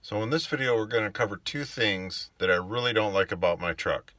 So in this video, we're going to cover two things that I really don't like about my truck.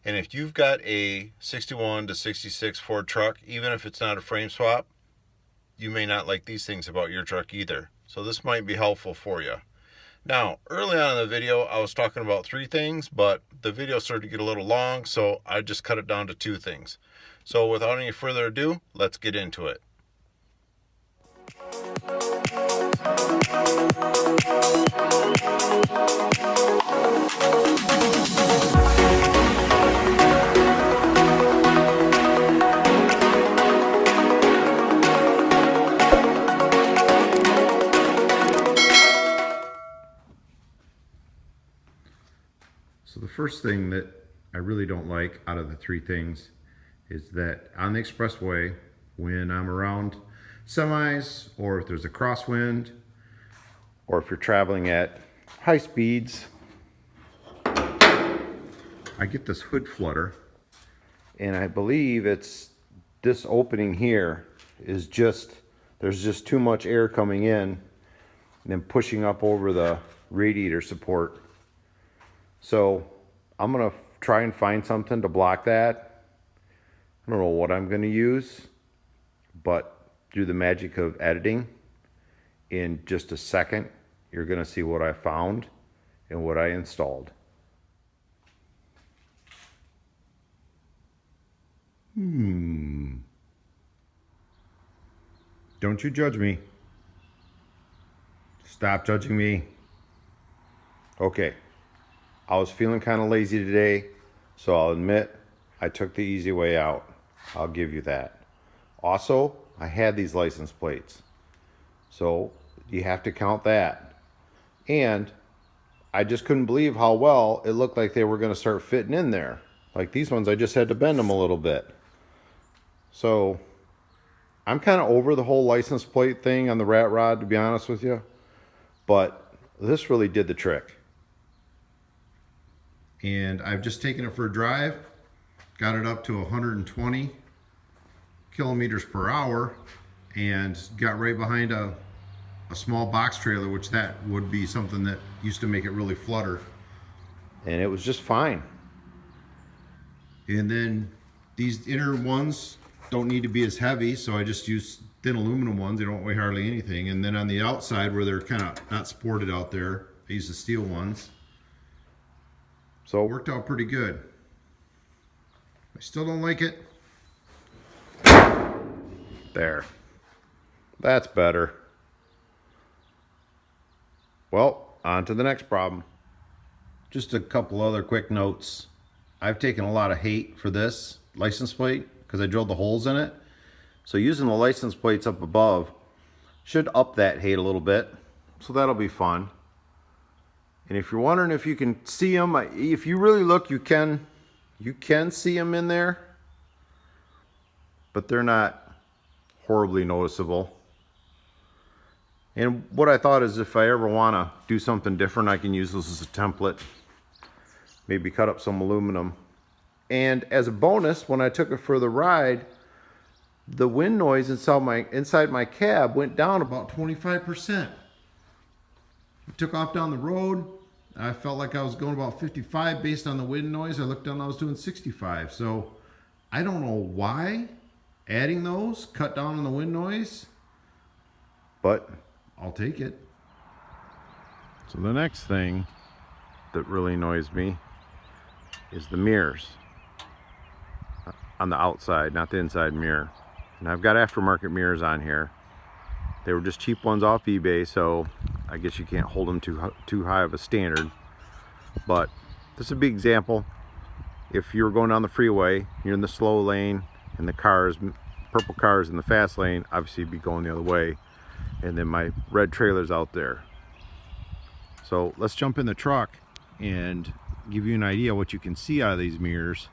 And if you've got a 61 to 66 Ford truck, even if it's not a frame swap, you may not like these things about your truck either. So this might be helpful for you. Now, early on in the video, I was talking about three things, but the video started to get a little long, so I just cut it down to two things. So without any further ado, let's get into it. So the first thing that I really don't like out of the three things is that on the expressway, when I'm around semis, or if there's a crosswind, or if you're traveling at high speeds, I get this hood flutter, and I believe it's this opening here is just, there's just too much air coming in and then pushing up over the radiator support. So I'm gonna try and find something to block that. I don't know what I'm gonna use, but through the magic of editing, in just a second, you're gonna see what I found and what I installed. Don't you judge me. Stop judging me. Okay. I was feeling kind of lazy today, so I'll admit I took the easy way out. I'll give you that. Also, I had these license plates, so you have to count that. And I just couldn't believe how well it looked like they were going to start fitting in there. Like these ones, I just had to bend them a little bit. So I'm kind of over the whole license plate thing on the rat rod, to be honest with you, but this really did the trick. And I've just taken it for a drive, got it up to 120 kilometers per hour, and got right behind a small box trailer, which that would be something that used to make it really flutter. And it was just fine. And then these inner ones don't need to be as heavy, so I just use thin aluminum ones. They don't weigh hardly anything. And then on the outside, where they're kind of not sported out there, I use the steel ones. So it worked out pretty good. I still don't like it. There. That's better. Well, on to the next problem. Just a couple other quick notes. I've taken a lot of hate for this license plate because I drilled the holes in it. So using the license plates up above should up that hate a little bit. So that'll be fun. And if you're wondering if you can see them, if you really look, you can see them in there, but they're not horribly noticeable. And what I thought is, if I ever want to do something different, I can use this as a template. Maybe cut up some aluminum. And as a bonus, when I took it for the ride, the wind noise inside my cab went down about 25%. I took off down the road. I felt like I was going about 55 based on the wind noise. I looked down, I was doing 65. So I don't know why adding those cut down on the wind noise, but I'll take it. So the next thing that really annoys me is the mirrors on the outside, not the inside mirror. And I've got aftermarket mirrors on here. They were just cheap ones off eBay, so I guess you can't hold them too high of a standard. But this is a big example. If you're going down the freeway, you're in the slow lane, and the purple cars in the fast lane, obviously you'd be going the other way. And then my red trailer's out there. So let's jump in the truck and give you an idea what you can see out of these mirrors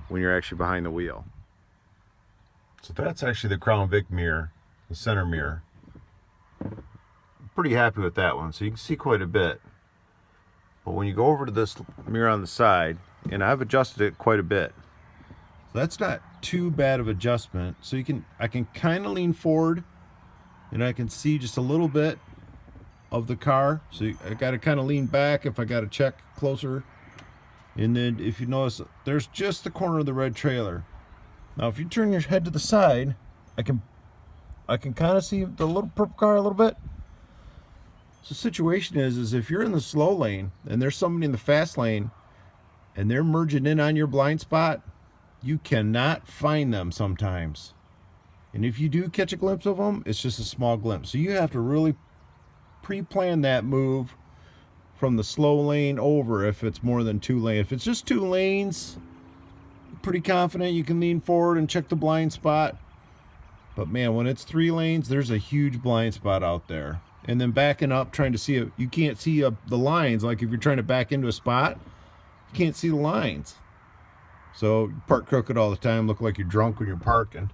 when you're actually behind the wheel. So that's actually the Crown Vic mirror, the center mirror. Pretty happy with that one, so you can see quite a bit. But when you go over to this mirror on the side, and I've adjusted it quite a bit, so that's not too bad of adjustment. So I can kind of lean forward, and I can see just a little bit of the car. So I got to kind of lean back if I got to check closer. And then if you notice, there's just the corner of the red trailer. Now if you turn your head to the side, I can kind of see the little purple car a little bit. So the situation is if you're in the slow lane and there's somebody in the fast lane and they're merging in on your blind spot, you cannot find them sometimes. And if you do catch a glimpse of them, it's just a small glimpse. So you have to really pre-plan that move from the slow lane over if it's more than 2 lanes. If it's just 2 lanes, pretty confident you can lean forward and check the blind spot. But man, when it's 3 lanes, there's a huge blind spot out there. And then backing up, trying to see it, you can't see the lines. Like if you're trying to back into a spot, you can't see the lines. So you park crooked all the time, look like you're drunk when you're parking.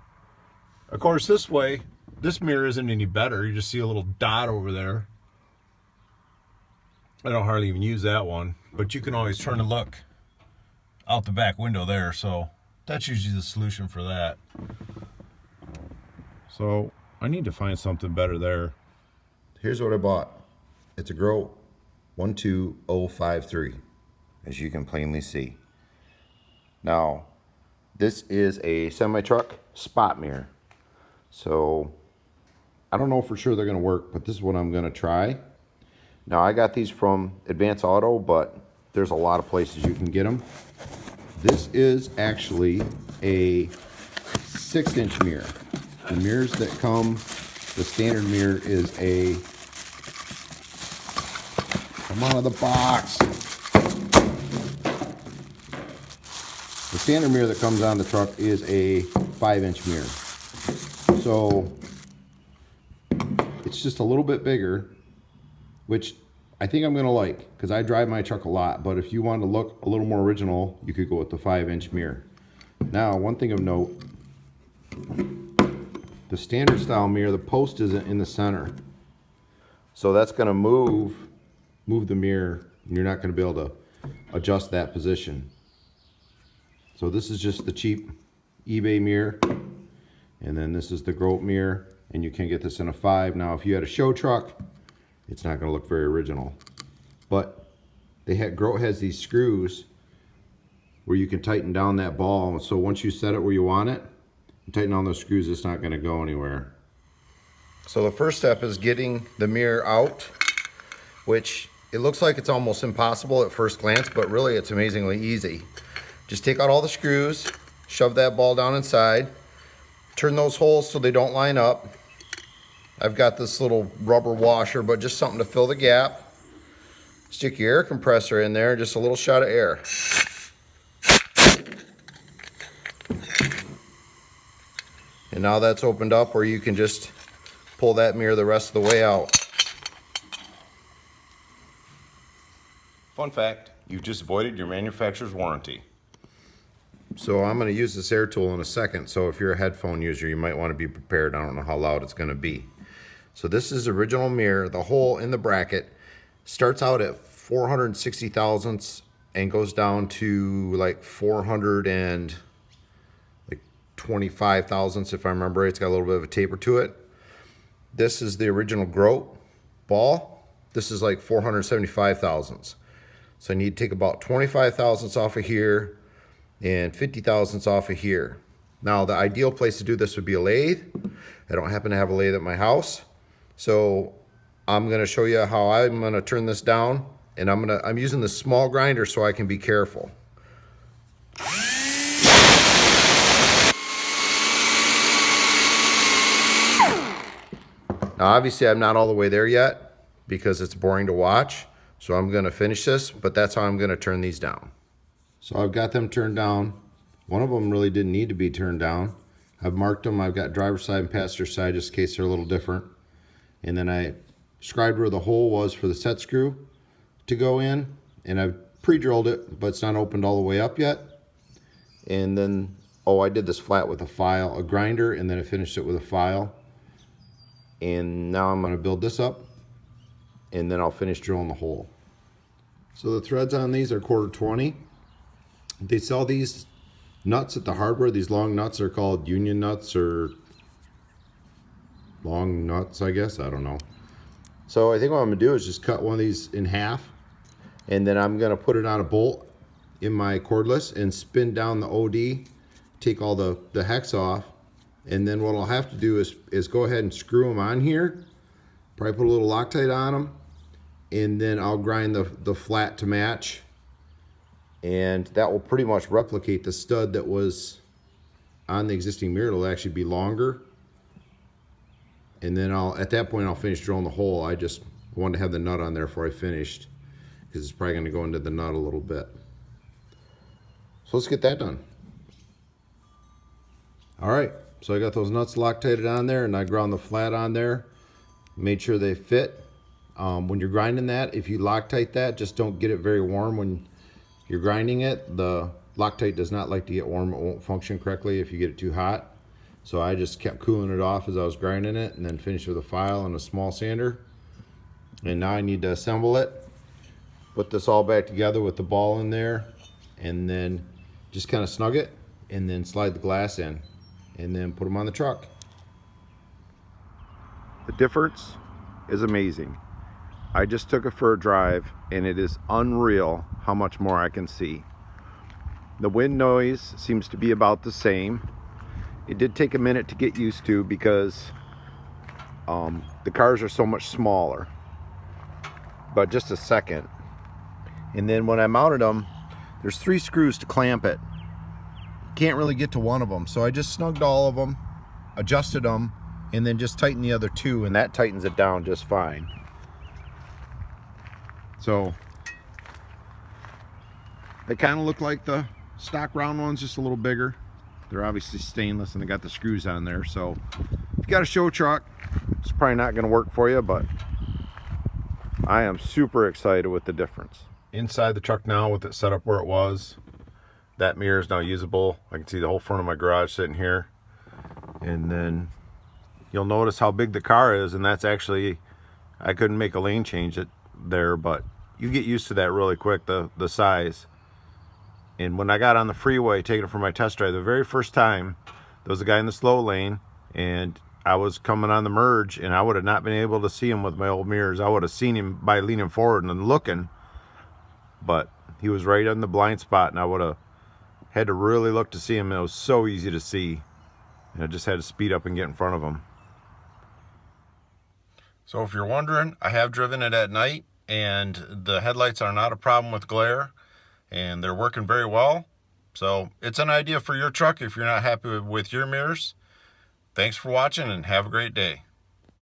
Of course, this way, this mirror isn't any better. You just see a little dot over there. I don't hardly even use that one, but you can always turn and look out the back window there. So that's usually the solution for that. So I need to find something better there. Here's what I bought. It's a Grow 12053, as you can plainly see. Now, this is a semi-truck spot mirror. So I don't know for sure they're gonna work, but this is what I'm gonna try. Now I got these from Advance Auto, but there's a lot of places you can get them. This is actually a 6-inch mirror. The mirrors that come, the standard mirror is a, come out of the box. The standard mirror that comes on the truck is a 5-inch mirror. So it's just a little bit bigger, which I think I'm gonna like, because I drive my truck a lot. But if you want to look a little more original, you could go with the 5-inch mirror. Now, one thing of note, the standard style mirror, the post isn't in the center. So that's gonna move the mirror, and you're not gonna be able to adjust that position. So this is just the cheap eBay mirror. And then this is the Grow mirror, and you can get this in a 5. Now, if you had a show truck, it's not going to look very original. But Grow has these screws where you can tighten down that ball. So once you set it where you want it, you tighten on those screws, it's not going to go anywhere. So the first step is getting the mirror out, which it looks like it's almost impossible at first glance, but really it's amazingly easy. Just take out all the screws, shove that ball down inside, turn those holes so they don't line up. I've got this little rubber washer, but just something to fill the gap. Stick your air compressor in there, just a little shot of air. And now that's opened up where you can just pull that mirror the rest of the way out. Fun fact, you've just voided your manufacturer's warranty. So I'm going to use this air tool in a second, so if you're a headphone user, you might want to be prepared. I don't know how loud it's going to be. So this is the original mirror. The hole in the bracket starts out at 460 thousandths and goes down to like 425 thousandths, if I remember right. It's got a little bit of a taper to it. This is the original Grow ball. This is like 475 thousandths. So I need to take about 25 thousandths off of here and 50 thousandths off of here. Now the ideal place to do this would be a lathe. I don't happen to have a lathe at my house. So I'm gonna show you how I'm gonna turn this down, and I'm using this small grinder so I can be careful. Now obviously I'm not all the way there yet because it's boring to watch. So I'm gonna finish this, but that's how I'm gonna turn these down. So I've got them turned down. One of them really didn't need to be turned down. I've marked them. I've got driver's side and passenger side just in case they're a little different. And then I described where the hole was for the set screw to go in. And I've pre-drilled it, but it's not opened all the way up yet. And then, I did this flat with a grinder, and then I finished it with a file. And now I'm gonna build this up, and then I'll finish drilling the hole. So the threads on these are 1/4 20. They sell these nuts at the hardware. These long nuts are called union nuts or long nuts, I guess. I don't know. So I think what I'm gonna do is just cut one of these in half, and then I'm gonna put it on a bolt in my cordless and spin down the OD, take all the hex off, and then what I'll have to do is go ahead and screw them on here, probably put a little Loctite on them, and then I'll grind the flat to match, and that will pretty much replicate the stud that was on the existing mirror. It'll actually be longer, and then at that point I'll finish drilling the hole. I just wanted to have the nut on there before I finished, because it's probably going to go into the nut a little bit. So let's get that done. All right, so I got those nuts Loctited on there, and I ground the flat on there, made sure they fit. When you're grinding that, if you Loctite that, just don't get it very warm when you're grinding it. The Loctite does not like to get warm. It won't function correctly if you get it too hot. So I just kept cooling it off as I was grinding it, and then finished with a file and a small sander. And now I need to assemble it, put this all back together with the ball in there, and then just kind of snug it, and then slide the glass in, and then put them on the truck. The difference is amazing. I just took it for a drive, and it is unreal how much more I can see. The wind noise seems to be about the same. It did take a minute to get used to, because the cars are so much smaller, but just a second. And then when I mounted them, there's 3 screws to clamp it. Can't really get to one of them, so I just snugged all of them, adjusted them, and then just tightened the other 2, and that tightens it down just fine. So they kind of look like the stock round ones, just a little bigger. They're obviously stainless, and they got the screws on there. So if you got a show truck, it's probably not going to work for you, but I am super excited with the difference. Inside the truck now, with it set up where it was, that mirror is now usable. I can see the whole front of my garage sitting here. And then you'll notice how big the car is, and that's actually, I couldn't make a lane change there, but you get used to that really quick, the size. And when I got on the freeway taking it for my test drive, the very first time, there was a guy in the slow lane, and I was coming on the merge, and I would have not been able to see him with my old mirrors. I would have seen him by leaning forward and looking, but he was right on the blind spot, and I would have had to really look to see him. It was so easy to see, and I just had to speed up and get in front of him. So if you're wondering, I have driven it at night, and the headlights are not a problem with glare, and they're working very well. So it's an idea for your truck if you're not happy with your mirrors. Thanks for watching, and have a great day.